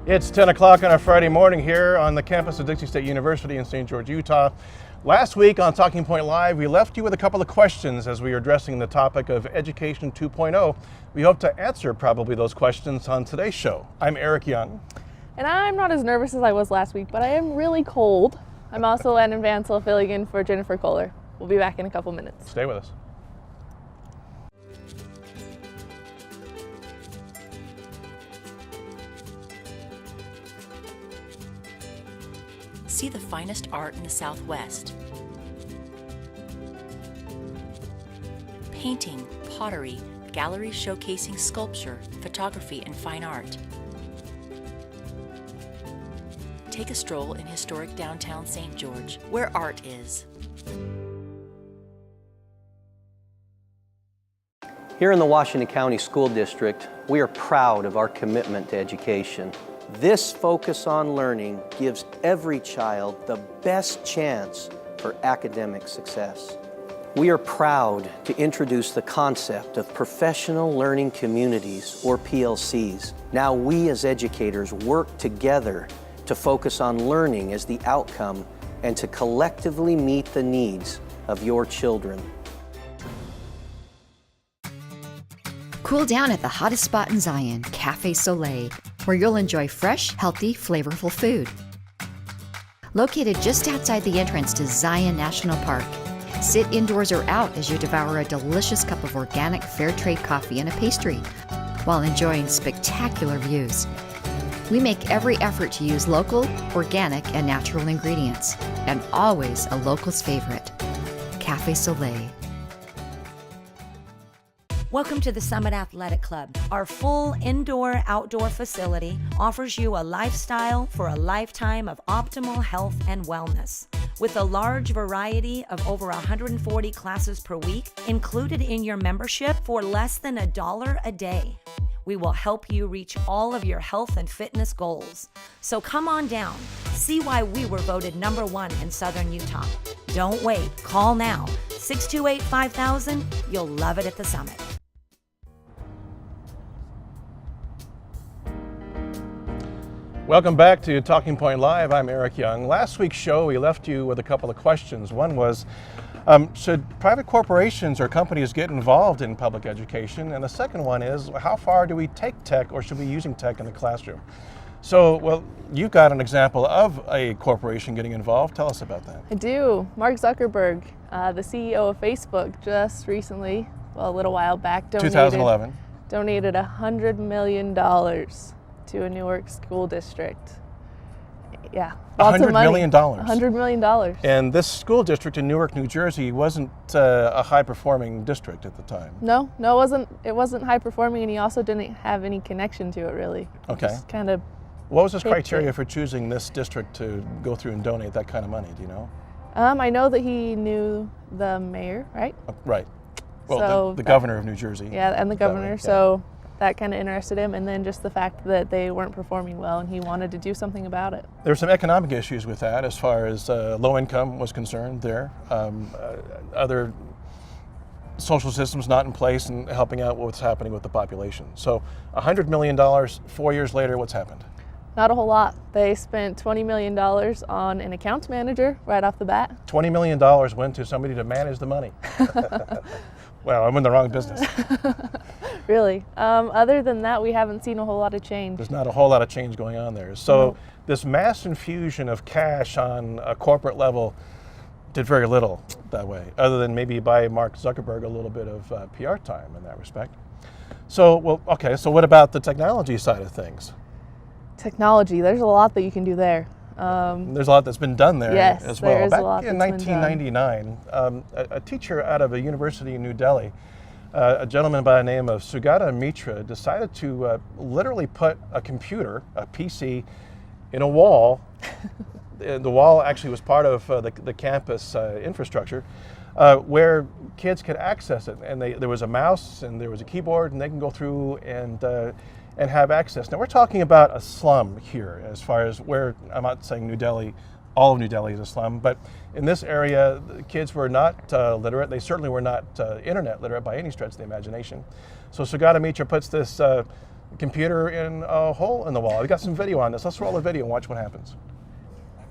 It's 10 o'clock on a Friday morning here on the campus of Dixie State University in St. George, Utah. Last week on Talking Point Live, we left you with a couple of questions as we were addressing the topic of Education 2.0. We hope to answer probably those questions on today's show. I'm Eric Young. And I'm not as nervous as I was last week, but I am really cold. I'm also Landon Vansel filling in for Jennifer Kohler. We'll be back in a couple minutes. Stay with us. See the finest art in the Southwest. Painting, pottery, galleries showcasing sculpture, photography, and fine art. Take a stroll in historic downtown St. George, where art is. Here in the Washington County School District, we are proud of our commitment to education. This focus on learning gives every child the best chance for academic success. We are proud to introduce the concept of professional learning communities, or PLCs. Now we as educators work together to focus on learning as the outcome and to collectively meet the needs of your children. Cool down at the hottest spot in Zion, Cafe Soleil, where you'll enjoy fresh, healthy, flavorful food. Located just outside the entrance to Zion National Park, sit indoors or out as you devour a delicious cup of organic fair trade coffee and a pastry, while enjoying spectacular views. We make every effort to use local, organic, and natural ingredients, and always a local's favorite, Cafe Soleil. Welcome to the Summit Athletic Club. Our full indoor-outdoor facility offers you a lifestyle for a lifetime of optimal health and wellness. With a large variety of over 140 classes per week included in your membership for less than $1 a day. We will help you reach all of your health and fitness goals. So come on down. See why we were voted #1 in Southern Utah. Don't wait. Call now. 628-5000. You'll love it at the Summit. Welcome back to Talking Point Live. I'm Eric Young. Last week's show, we left you with a couple of questions. One was, should private corporations or companies get involved in public education? And the second one is, how far do we take tech, or should we be using tech in the classroom? So, well, you've got an example of a corporation getting involved. Tell us about that. I do. Mark Zuckerberg, the CEO of Facebook, just recently, well, a little while back, 2011. donated $100 million to a Newark school district. Yeah, lots of money. $100 million. $100 million. And this school district in Newark, New Jersey wasn't a high-performing district at the time. No, it wasn't high performing, and he also didn't have any connection to it really. Okay. Just kind of. What was his picked criteria it. for choosing this district to go through and donate that kind of money? Do you know? I know that he knew the mayor, right? Right. Well, So the governor of New Jersey. Yeah, and the governor. Yeah. So that kind of interested him, and then just the fact that they weren't performing well, and he wanted to do something about it. There were some economic issues with that as far as low income was concerned there. Other social systems not in place and helping out what's happening with the population. So $100 million, 4 years later, what's happened? Not a whole lot. They spent $20 million on an accounts manager right off the bat. $20 million went to somebody to manage the money. Well, I'm in the wrong business. Really. Other than that, we haven't seen a whole lot of change. There's not a whole lot of change going on there. So this mass infusion of cash on a corporate level did very little that way, other than maybe buy Mark Zuckerberg a little bit of PR time in that respect. So, well, okay, so what about the technology side of things? Technology, there's a lot that you can do there. There's a lot that's been done there Yes, as well. there is Back a lot in that's been done. 1999, a teacher out of a university in New Delhi, a gentleman by the name of Sugata Mitra, decided to literally put a computer, a PC, in a wall. The wall actually was part of the campus infrastructure, where kids could access it. And there was a mouse and there was a keyboard, and they can go through and have access. Now we're talking about a slum here, as far as where, I'm not saying New Delhi, all of New Delhi is a slum, but in this area, the kids were not literate. They certainly were not internet literate by any stretch of the imagination. So Sugata Mitra puts this computer in a hole in the wall. We got some video on this. Let's roll the video and watch what happens.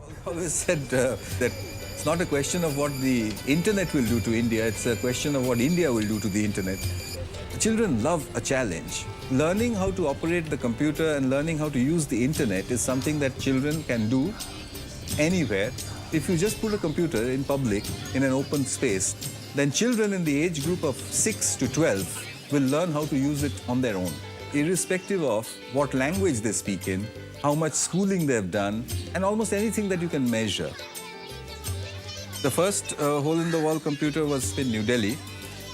I've always said that it's not a question of what the internet will do to India, it's a question of what India will do to the internet. Children love a challenge. Learning how to operate the computer and learning how to use the internet is something that children can do anywhere. If you just put a computer in public, in an open space, then children in the age group of 6 to 12 will learn how to use it on their own, irrespective of what language they speak in, how much schooling they've done, and almost anything that you can measure. The first hole-in-the-wall computer was in New Delhi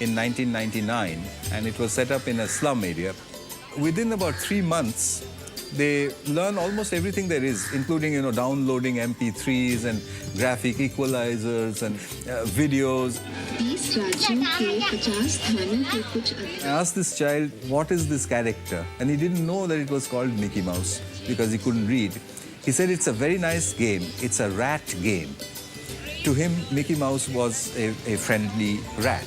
in 1999, and it was set up in a slum area. Within about 3 months, they learn almost everything there is, including, downloading MP3s and graphic equalizers and videos. I asked this child, what is this character? And he didn't know that it was called Mickey Mouse because he couldn't read. He said, it's a very nice game. It's a rat game. To him, Mickey Mouse was a friendly rat.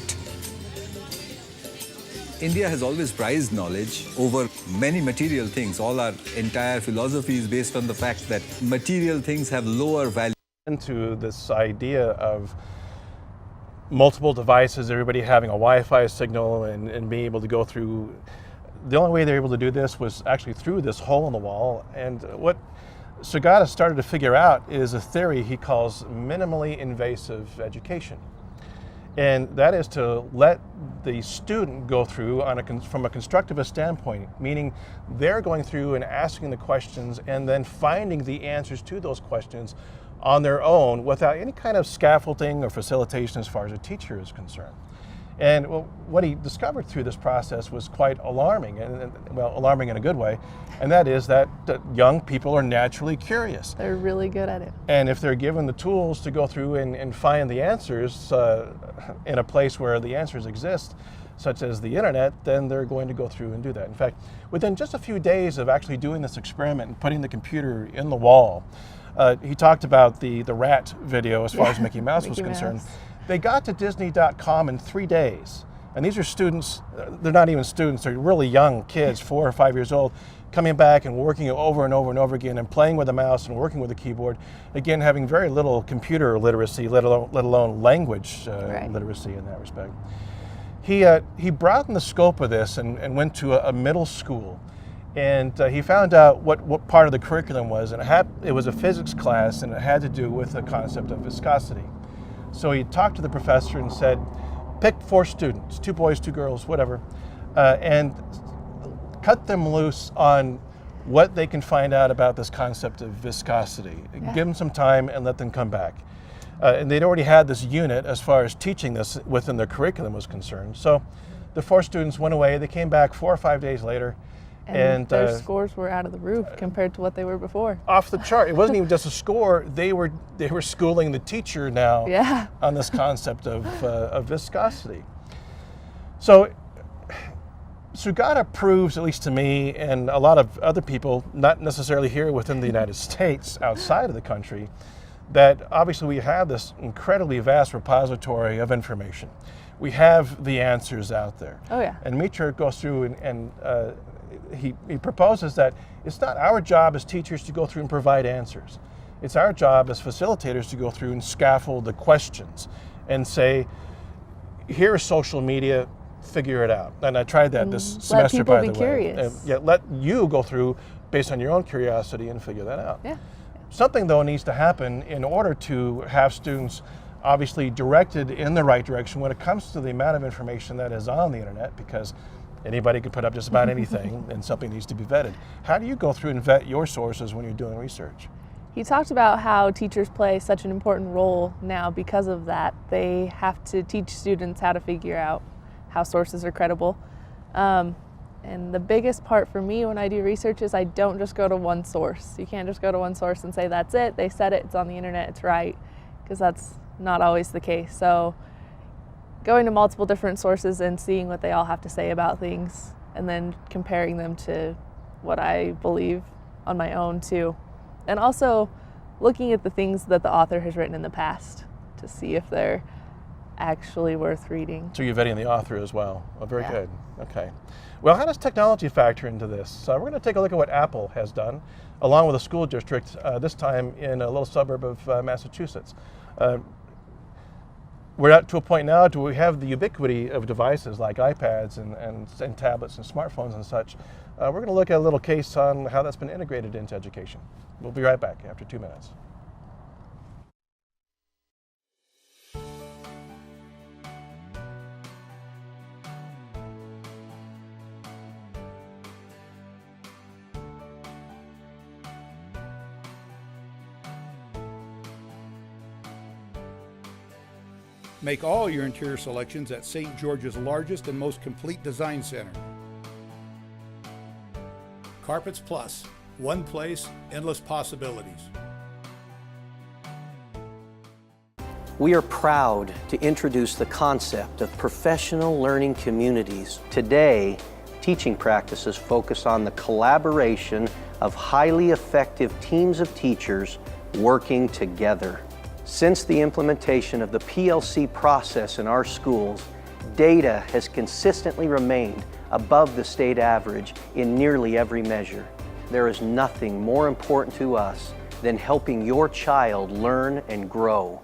India has always prized knowledge over many material things. All our entire philosophy is based on the fact that material things have lower value. Into this idea of multiple devices, everybody having a Wi-Fi signal and being able to go through. The only way they're able to do this was actually through this hole in the wall. And what Sugata started to figure out is a theory he calls minimally invasive education. And that is to let the student go through from a constructivist standpoint, meaning they're going through and asking the questions and then finding the answers to those questions on their own without any kind of scaffolding or facilitation as far as a teacher is concerned. And what he discovered through this process was quite alarming, and alarming in a good way, and that is that young people are naturally curious. They're really good at it. And if they're given the tools to go through and find the answers in a place where the answers exist, such as the internet, then they're going to go through and do that. In fact, within just a few days of actually doing this experiment and putting the computer in the wall, he talked about the rat video as far as Mickey Mouse was concerned. Mouse. They got to Disney.com in 3 days. And these are students, they're not even students, they're really young kids, 4 or 5 years old, coming back and working over and over and over again and playing with the mouse and working with the keyboard. Again, having very little computer literacy, let alone language literacy in that respect. He broadened the scope of this and went to a middle school. And he found out what part of the curriculum was, and it was a physics class, and it had to do with the concept of viscosity. So he talked to the professor and said, pick 4 students, 2 boys, 2 girls, whatever, and cut them loose on what they can find out about this concept of viscosity. Yeah. Give them some time and let them come back. And they'd already had this unit as far as teaching this within their curriculum was concerned. So the 4 students went away. They came back 4 or 5 days later. And their scores were out of the roof compared to what they were before. Off the chart. It wasn't even just a score. They were schooling the teacher now on this concept of viscosity. So Sugata proves, at least to me and a lot of other people, not necessarily here within the United States, outside of the country, that obviously we have this incredibly vast repository of information. We have the answers out there. Oh yeah. And Mitra goes through and he proposes that it's not our job as teachers to go through and provide answers. It's our job as facilitators to go through and scaffold the questions and say, here's social media, figure it out. And I tried that this semester, by the way. Let people be curious. Let you go through based on your own curiosity and figure that out. Yeah. Something, though, needs to happen in order to have students obviously directed in the right direction when it comes to the amount of information that is on the internet, because anybody could put up just about anything and something needs to be vetted. How do you go through and vet your sources when you're doing research? He talked about how teachers play such an important role now because of that. They have to teach students how to figure out how sources are credible. And the biggest part for me when I do research is I don't just go to one source. You can't just go to one source and say that's it, they said it, it's on the internet, it's right, because that's not always the case. So going to multiple different sources and seeing what they all have to say about things and then comparing them to what I believe on my own too. And also looking at the things that the author has written in the past to see if they're actually worth reading. So you're vetting the author as well. Oh, very Yeah. good. Okay. Well, how does technology factor into this? We're going to take a look at what Apple has done, along with a school district, this time in a little suburb of Massachusetts. We're at to a point now to we have the ubiquity of devices like iPads and tablets and smartphones and such. We're going to look at a little case on how that's been integrated into education. We'll be right back after 2 minutes. Make all your interior selections at St. George's largest and most complete design center. Carpets Plus, one place, endless possibilities. We are proud to introduce the concept of professional learning communities. Today, teaching practices focus on the collaboration of highly effective teams of teachers working together. Since the implementation of the PLC process in our schools, data has consistently remained above the state average in nearly every measure. There is nothing more important to us than helping your child learn and grow.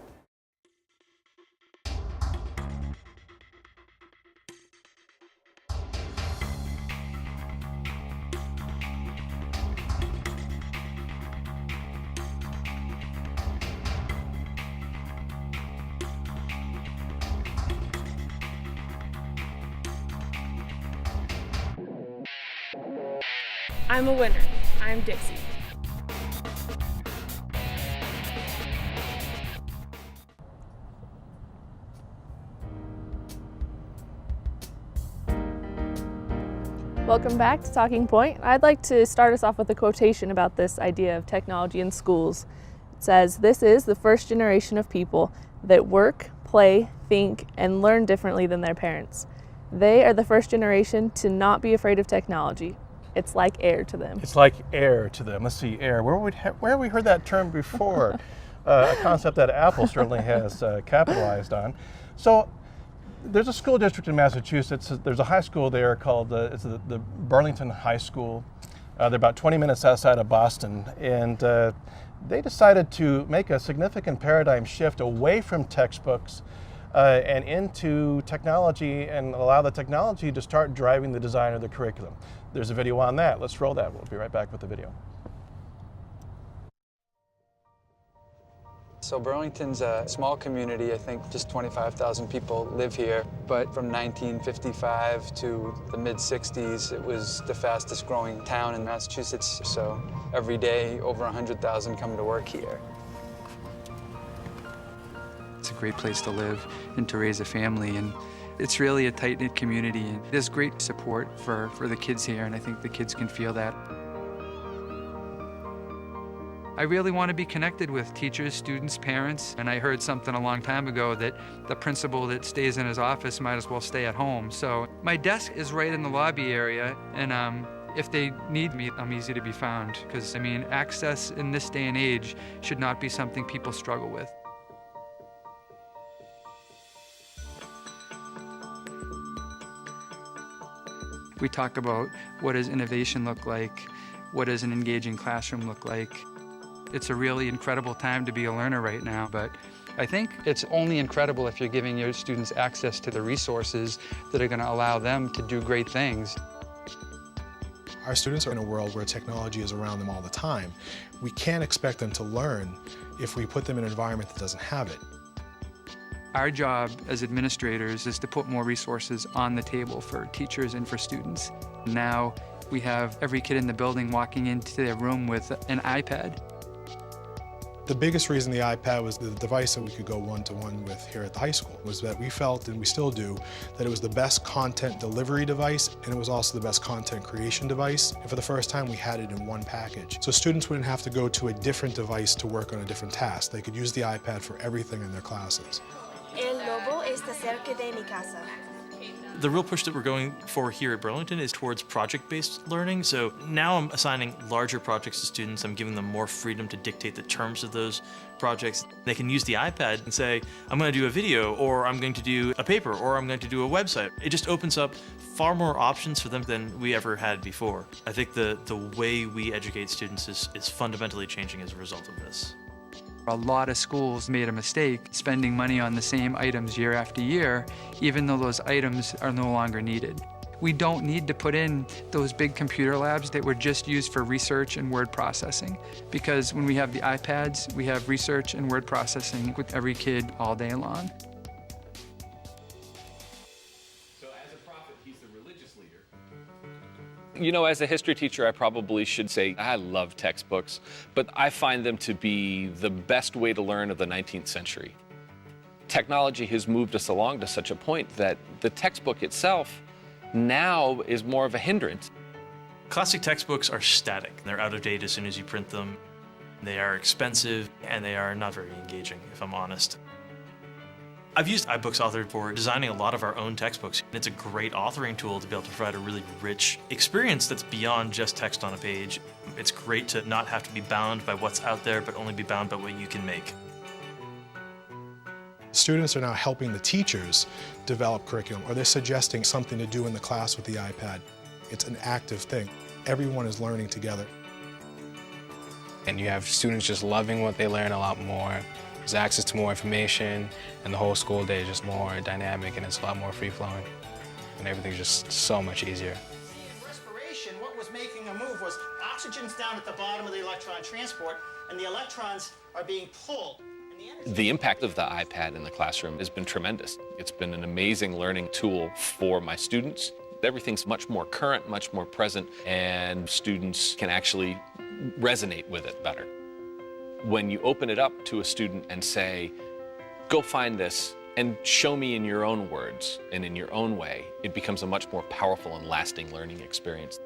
I'm a winner. I'm Dixie. Welcome back to Talking Point. I'd like to start us off with a quotation about this idea of technology in schools. It says, "This is the first generation of people that work, play, think, and learn differently than their parents. They are the first generation to not be afraid of technology. It's like air to them." It's like air to them. Let's see, air. Where have we heard that term before? A concept that Apple certainly has capitalized on. So there's a school district in Massachusetts. There's a high school there called it's the Burlington High School. They're about 20 minutes outside of Boston. And they decided to make a significant paradigm shift away from textbooks and into technology and allow the technology to start driving the design of the curriculum. There's a video on that. Let's roll that. We'll be right back with the video. So Burlington's a small community. I think just 25,000 people live here. But from 1955 to the mid-60s, it was the fastest growing town in Massachusetts. So every day, over 100,000 come to work here. It's a great place to live and to raise a family. And it's really a tight-knit community. And there's great support for the kids here, and I think the kids can feel that. I really want to be connected with teachers, students, parents, and I heard something a long time ago that the principal that stays in his office might as well stay at home. So my desk is right in the lobby area, and if they need me, I'm easy to be found. Because, I mean, access in this day and age should not be something people struggle with. We talk about what does innovation look like, what does an engaging classroom look like. It's a really incredible time to be a learner right now, but I think it's only incredible if you're giving your students access to the resources that are going to allow them to do great things. Our students are in a world where technology is around them all the time. We can't expect them to learn if we put them in an environment that doesn't have it. Our job as administrators is to put more resources on the table for teachers and for students. Now we have every kid in the building walking into their room with an iPad. The biggest reason the iPad was the device that we could go one-to-one with here at the high school was that we felt, and we still do, that it was the best content delivery device, and it was also the best content creation device. And for the first time, we had it in one package. So students wouldn't have to go to a different device to work on a different task. They could use the iPad for everything in their classes. El lobo está cerca de mi casa. The real push that we're going for here at Burlington is towards project-based learning. So now I'm assigning larger projects to students. I'm giving them more freedom to dictate the terms of those projects. They can use the iPad and say, I'm going to do a video, or I'm going to do a paper, or I'm going to do a website. It just opens up far more options for them than we ever had before. I think the way we educate students is fundamentally changing as a result of this. A lot of schools made a mistake spending money on the same items year after year, even though those items are no longer needed. We don't need to put in those big computer labs that were just used for research and word processing, because when we have the iPads, we have research and word processing with every kid all day long. So as a prophet, he's the religious leader. You know, as a history teacher, I probably should say I love textbooks, but I find them to be the best way to learn of the 19th century. Technology has moved us along to such a point that the textbook itself now is more of a hindrance. Classic textbooks are static. They're out of date as soon as you print them. They are expensive, and they are not very engaging, if I'm honest. I've used iBooks Author for designing a lot of our own textbooks. It's a great authoring tool to be able to provide a really rich experience that's beyond just text on a page. It's great to not have to be bound by what's out there, but only be bound by what you can make. Students are now helping the teachers develop curriculum, or they're suggesting something to do in the class with the iPad. It's an active thing. Everyone is learning together. And you have students just loving what they learn a lot more. There's access to more information, and the whole school day is just more dynamic, and it's a lot more free-flowing. And everything's just so much easier. In respiration, what was making a move was oxygen's down at the bottom of the electron transport, and the electrons are being pulled. The impact of the iPad in the classroom has been tremendous. It's been an amazing learning tool for my students. Everything's much more current, much more present, and students can actually resonate with it better. When you open it up to a student and say, go find this and show me in your own words and in your own way, it becomes a much more powerful and lasting learning experience.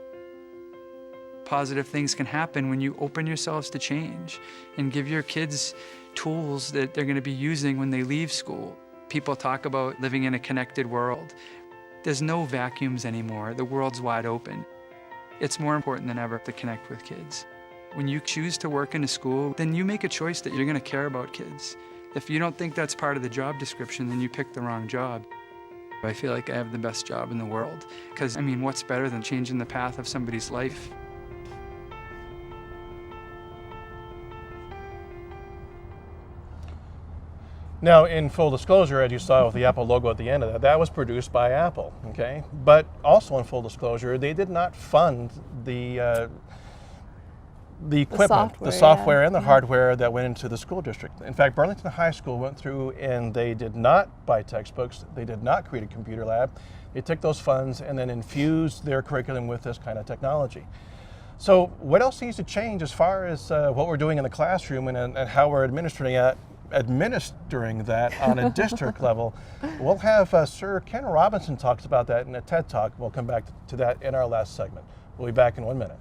Positive things can happen when you open yourselves to change and give your kids tools that they're going to be using when they leave school. People talk about living in a connected world. There's no vacuums anymore. The world's wide open. It's more important than ever to connect with kids. When you choose to work in a school, then you make a choice that you're going to care about kids. If you don't think that's part of the job description, then you picked the wrong job. I feel like I have the best job in the world, because, I mean, what's better than changing the path of somebody's life? Now, in full disclosure, as you saw with the Apple logo at the end of that, that was produced by Apple, okay? But also in full disclosure, they did not fund the equipment, the software and the hardware that went into the school district. In fact, Burlington High School went through and they did not buy textbooks, they did not create a computer lab. They took those funds and then infused their curriculum with this kind of technology. So what else needs to change as far as what we're doing in the classroom and how we're administering that on a district level? We'll have Sir Ken Robinson talks about that in a TED Talk. We'll come back to that in our last segment. We'll be back in 1 minute.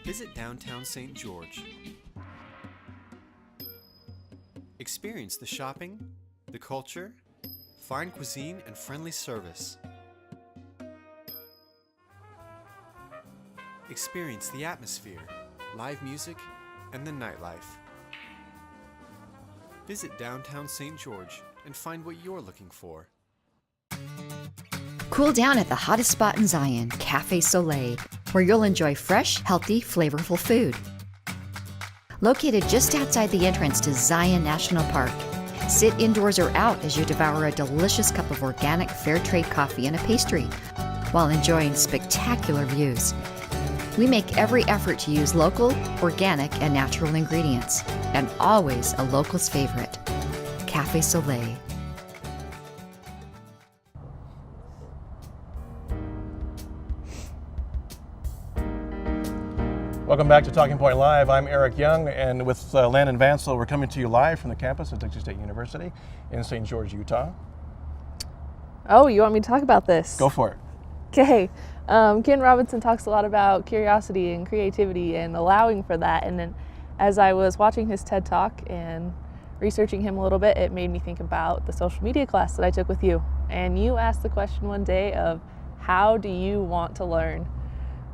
Visit downtown St. George. Experience the shopping, the culture, fine cuisine, and friendly service. Experience the atmosphere, live music, and the nightlife. Visit downtown St. George and find what you're looking for. Cool down at the hottest spot in Zion, Cafe Soleil, where you'll enjoy fresh, healthy, flavorful food. Located just outside the entrance to Zion National Park, sit indoors or out as you devour a delicious cup of organic fair trade coffee and a pastry, while enjoying spectacular views. We make every effort to use local, organic, and natural ingredients, and always a local's favorite, Cafe Soleil. Welcome back to Talking Point Live. I'm Eric Young, and with Landon Vansel, we're coming to you live from the campus of Dixie State University in St. George, Utah. Oh, you want me to talk about this? Go for it. Okay. Ken Robinson talks a lot about curiosity and creativity and allowing for that. And then as I was watching his TED Talk and researching him a little bit, it made me think about the social media class that I took with you. And you asked the question one day of, how do you want to learn?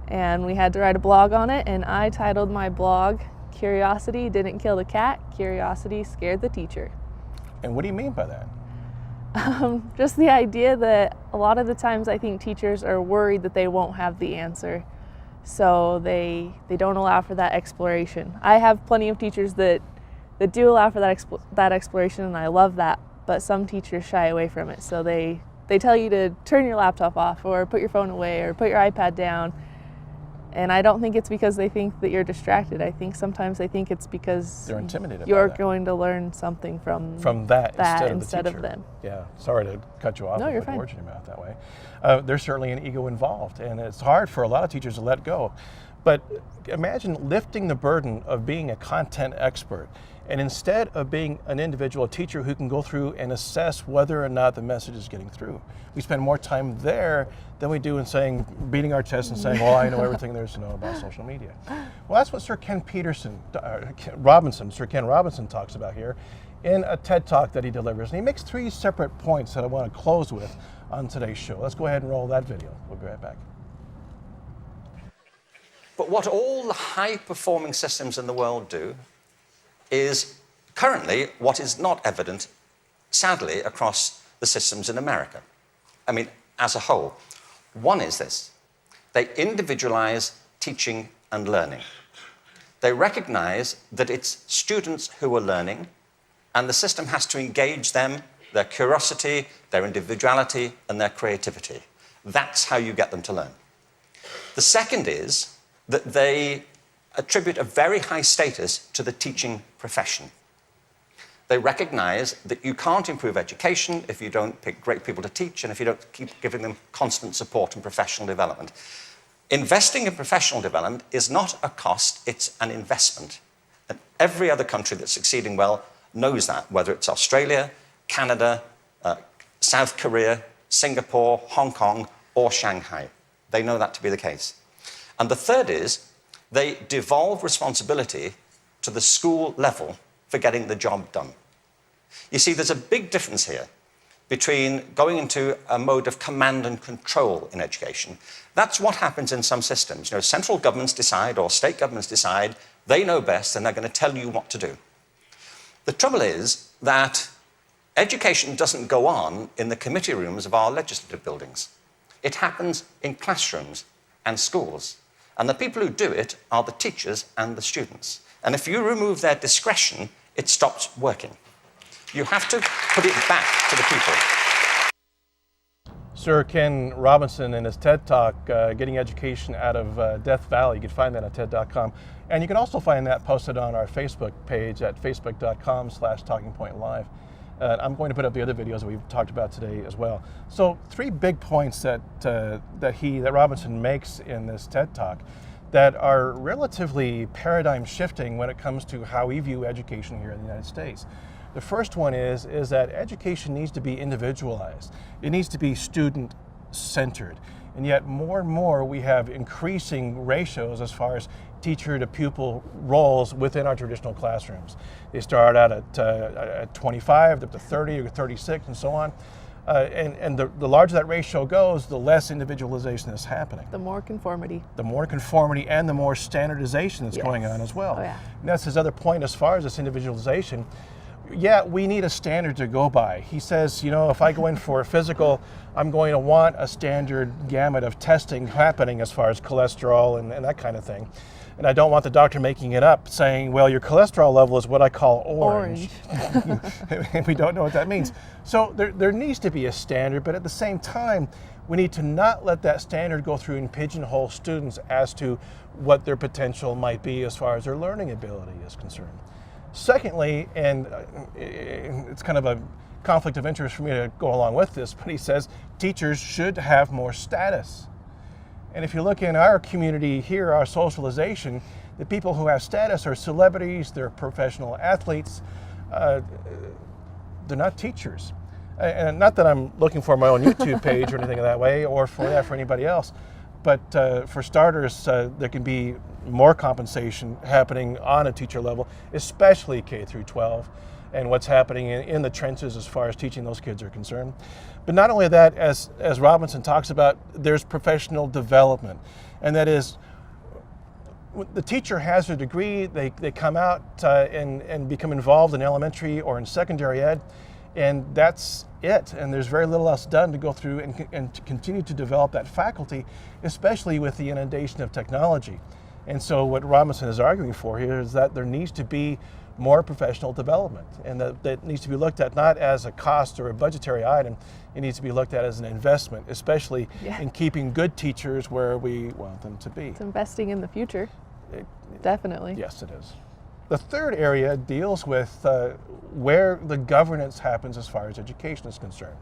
And we had to write a blog on it, and I titled my blog, Curiosity Didn't Kill the Cat, Curiosity Scared the Teacher. And what do you mean by that? Just the idea that a lot of the times I think teachers are worried that they won't have the answer, so they don't allow for that exploration. I have plenty of teachers that do allow for that exploration, and I love that, but some teachers shy away from it. So they tell you to turn your laptop off or put your phone away or put your iPad down. And I don't think it's because they think that you're distracted. I think sometimes they think it's because they're intimidated you're by that. going to learn something from that instead of them. Yeah, sorry to cut you off. No, and you're put fine. words in your mouth that way. There's certainly an ego involved, and it's hard for a lot of teachers to let go. But imagine lifting the burden of being a content expert, and instead of being an individual teacher who can go through and assess whether or not the message is getting through. We spend more time there than we do in beating our chest and saying, well, I know everything there is to know about social media. Well, that's what Sir Ken Robinson talks about here in a TED Talk that he delivers. And he makes 3 separate points that I want to close with on today's show. Let's go ahead and roll that video. We'll be right back. But what all the high-performing systems in the world do is currently what is not evident, sadly, across the systems in America. I mean, as a whole. One is this: they individualize teaching and learning. They recognize that it's students who are learning, and the system has to engage them, their curiosity, their individuality, and their creativity. That's how you get them to learn. The second is that they attribute a very high status to the teaching profession. They recognize that you can't improve education if you don't pick great people to teach and if you don't keep giving them constant support and professional development. Investing in professional development is not a cost, it's an investment. And every other country that's succeeding well knows that, whether it's Australia, Canada, South Korea, Singapore, Hong Kong, or Shanghai. They know that to be the case. And the third is they devolve responsibility to the school level for getting the job done. You see, there's a big difference here between going into a mode of command and control in education. That's what happens in some systems. You know, central governments decide or state governments decide they know best and they're going to tell you what to do. The trouble is that education doesn't go on in the committee rooms of our legislative buildings. It happens in classrooms and schools. And the people who do it are the teachers and the students. And if you remove their discretion, it stops working. You have to put it back to the people. Sir Ken Robinson in his TED Talk, Getting Education Out of Death Valley. You can find that at TED.com. And you can also find that posted on our Facebook page at facebook.com/TalkingPointLive. I'm going to put up the other videos that we've talked about today as well. So 3 big points that Robinson makes in this TED Talk that are relatively paradigm shifting when it comes to how we view education here in the United States. The first one is that education needs to be individualized. It needs to be student-centered. And yet more and more we have increasing ratios as far as teacher to pupil roles within our traditional classrooms. They start out at 25, up to 30 or 36 and so on. And the larger that ratio goes, the less individualization is happening. The more conformity. The more conformity and the more standardization that's going on as well. Oh, yeah. And that's his other point as far as this individualization. Yeah, we need a standard to go by. He says, you know, if I go in for a physical, I'm going to want a standard gamut of testing happening as far as cholesterol and that kind of thing. And I don't want the doctor making it up, saying, well, your cholesterol level is what I call orange. And we don't know what that means. So there needs to be a standard, but at the same time, we need to not let that standard go through and pigeonhole students as to what their potential might be as far as their learning ability is concerned. Secondly, and it's kind of a conflict of interest for me to go along with this, but he says teachers should have more status. And if you look in our community here, our socialization, the people who have status are celebrities, they're professional athletes, they're not teachers. And not that I'm looking for my own YouTube page or anything that way, or for anybody else, but for starters, there can be more compensation happening on a teacher level, especially K through 12, and what's happening in the trenches as far as teaching those kids are concerned. But not only that, as Robinson talks about, there's professional development, and that is, the teacher has a degree, they come out and become involved in elementary or in secondary ed, and that's it. And there's very little else done to go through and to continue to develop that faculty, especially with the inundation of technology. And so what Robinson is arguing for here is that there needs to be more professional development, and that needs to be looked at not as a cost or a budgetary item, it needs to be looked at as an investment, especially in keeping good teachers where we want them to be. It's investing in the future, definitely. Yes, it is. The third area deals with where the governance happens as far as education is concerned.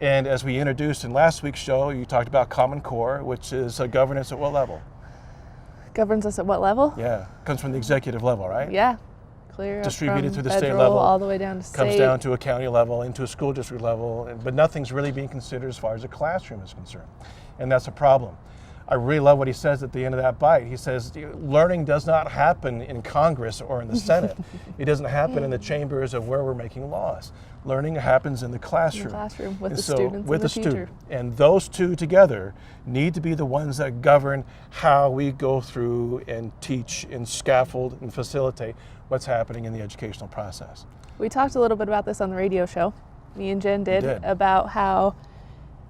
And as we introduced in last week's show, you talked about Common Core, which is governance at what level? Governs us at what level? Yeah, comes from the executive level, right? Yeah, clear up distributed from through the federal, state level, all the way down to state. comes down to a county level, into a school district level, but nothing's really being considered as far as the classroom is concerned. And that's a problem. I really love what he says at the end of that bite. He says, learning does not happen in Congress or in the Senate. It doesn't happen in the chambers of where we're making laws. Learning happens in the classroom. In the classroom, with And the so, students with and the student. teacher. And those two together need to be the ones that govern how we go through and teach and scaffold and facilitate what's happening in the educational process. We talked a little bit about this on the radio show. Me and Jen did. did. About how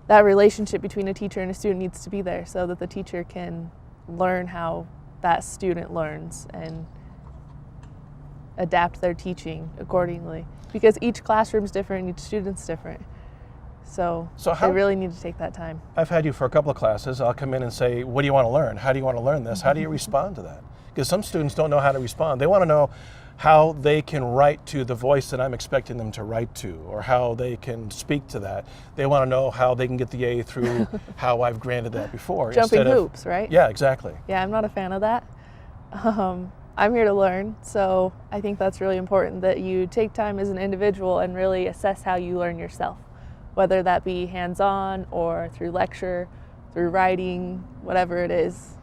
that relationship between a teacher and a student needs to be there so that the teacher can learn how that student learns and adapt their teaching accordingly. Because each classroom's different, each student's different. So they really need to take that time. I've had you for a couple of classes. I'll come in and say, what do you want to learn? How do you want to learn this? How do you respond to that? Because some students don't know how to respond. They want to know how they can write to the voice that I'm expecting them to write to, or how they can speak to that. They want to know how they can get the A through how I've granted that before. Jumping hoops, right? Yeah, exactly. Yeah, I'm not a fan of that. I'm here to learn, so I think that's really important that you take time as an individual and really assess how you learn yourself, whether that be hands-on or through lecture, through writing, whatever it is.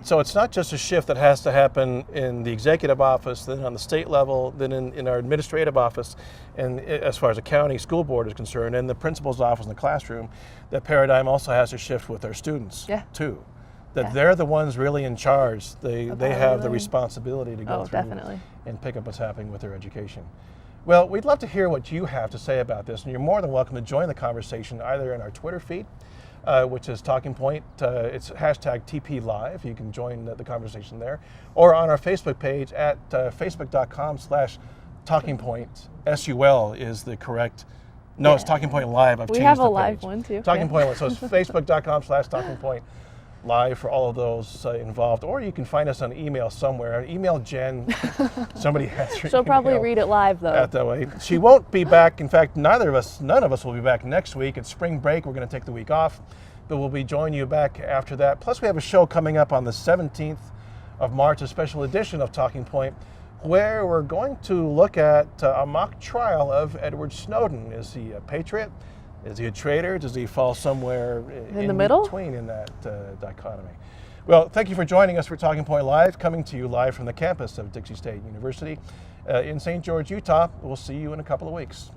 So it's not just a shift that has to happen in the executive office, then on the state level, then in our administrative office, and as far as the county school board is concerned, and the principal's office in the classroom. That paradigm also has to shift with our students too. That they're the ones really in charge. They have the responsibility to go through and pick up what's happening with their education. Well, we'd love to hear what you have to say about this, and you're more than welcome to join the conversation either in our Twitter feed, which is Talking Point. It's hashtag TPLive. You can join the conversation there, or on our Facebook page at facebook.com/TalkingPoint. SUL is the correct. No, it's Talking Point Live. I've changed the page. We have a live one too. Talking Point. So it's facebook.com/TalkingPoint Live for all of those involved, or you can find us on email somewhere. Email Jen. Somebody has her She'll probably email read it live though. that way. She won't be back. In fact, none of us will be back next week. It's spring break. We're going to take the week off, but we'll be joining you back after that. Plus, we have a show coming up on the 17th of March, a special edition of Talking Point, where we're going to look at a mock trial of Edward Snowden. Is he a patriot? Is he a traitor? Does he fall somewhere in the middle between in that dichotomy? Well, thank you for joining us for Talking Point Live, coming to you live from the campus of Dixie State University in St. George, Utah. We'll see you in a couple of weeks.